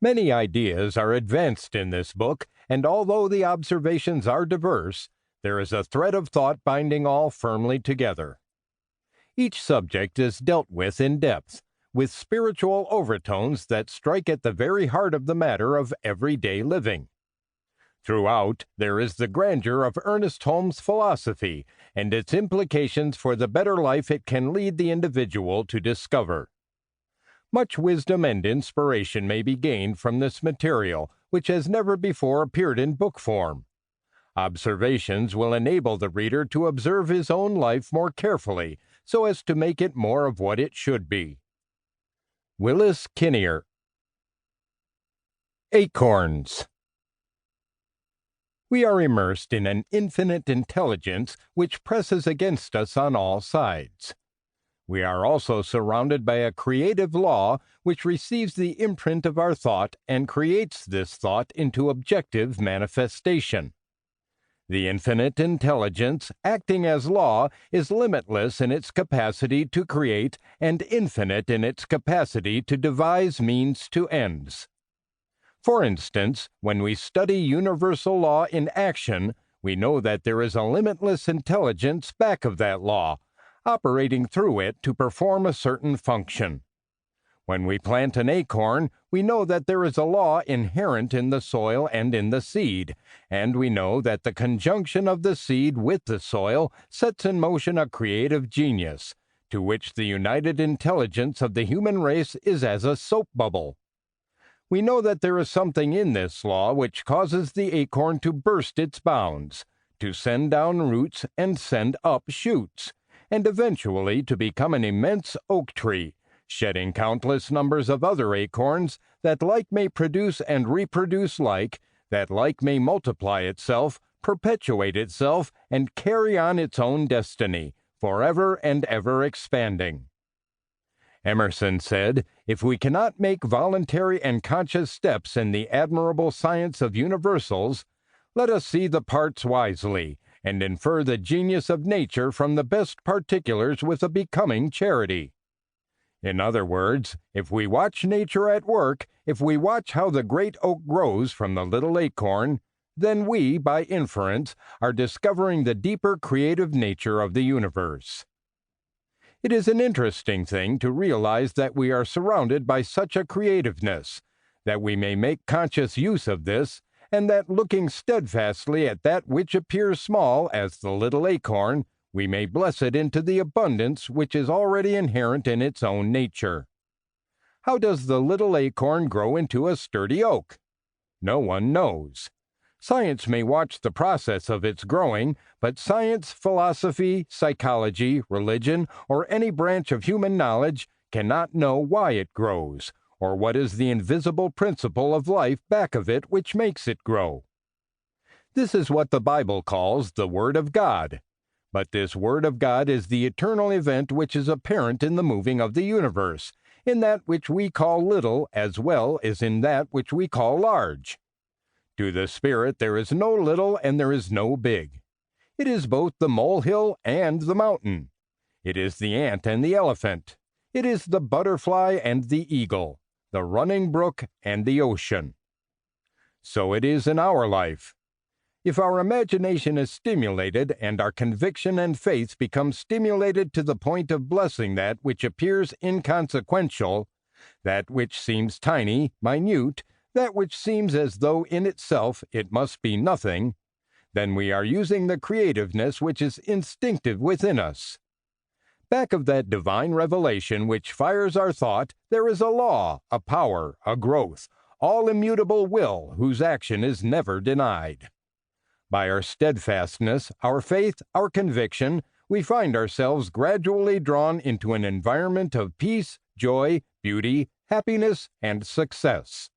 Many ideas are advanced in this book, and although the observations are diverse, there is a thread of thought binding all firmly together. Each subject is dealt with in depth, with spiritual overtones that strike at the very heart of the matter of everyday living. Throughout, there is the grandeur of Ernest Holmes' philosophy and its implications for the better life it can lead the individual to discover. Much wisdom and inspiration may be gained from this material, which has never before appeared in book form. Observations will enable the reader to observe his own life more carefully, so as to make it more of what it should be. Willis Kinnear. Acorns. We are immersed in an infinite intelligence which presses against us on all sides. We are also surrounded by a creative law which receives the imprint of our thought and creates this thought into objective manifestation. The infinite intelligence, acting as law, is limitless in its capacity to create and infinite in its capacity to devise means to ends. For instance, when we study universal law in action, we know that there is a limitless intelligence back of that law, operating through it to perform a certain function. When we plant an acorn, we know that there is a law inherent in the soil and in the seed, and we know that the conjunction of the seed with the soil sets in motion a creative genius, to which the united intelligence of the human race is as a soap bubble. We know that there is something in this law which causes the acorn to burst its bounds, to send down roots and send up shoots, and eventually to become an immense oak tree, shedding countless numbers of other acorns, that like may produce and reproduce like, that like may multiply itself, perpetuate itself, and carry on its own destiny, forever and ever expanding. Emerson said, "If we cannot make voluntary and conscious steps in the admirable science of universals, let us see the parts wisely, and infer the genius of nature from the best particulars with a becoming charity." In other words, if we watch nature at work, if we watch how the great oak grows from the little acorn, then we, by inference, are discovering the deeper creative nature of the universe. It is an interesting thing to realize that we are surrounded by such a creativeness, that we may make conscious use of this, and that looking steadfastly at that which appears small as the little acorn, we may bless it into the abundance which is already inherent in its own nature. How does the little acorn grow into a sturdy oak? No one knows. Science may watch the process of its growing, but science, philosophy, psychology, religion, or any branch of human knowledge cannot know why it grows, or what is the invisible principle of life back of it which makes it grow. This is what the Bible calls the Word of God. But this Word of God is the eternal event which is apparent in the moving of the universe, in that which we call little as well as in that which we call large. To the Spirit there is no little and there is no big. It is both the molehill and the mountain. It is the ant and the elephant. It is the butterfly and the eagle, the running brook and the ocean. So it is in our life. If our imagination is stimulated and our conviction and faith become stimulated to the point of blessing that which appears inconsequential, that which seems tiny, minute, that which seems as though in itself it must be nothing, then we are using the creativeness which is instinctive within us. Back of that divine revelation which fires our thought, there is a law, a power, a growth, all immutable will whose action is never denied. By our steadfastness, our faith, our conviction, we find ourselves gradually drawn into an environment of peace, joy, beauty, happiness, and success.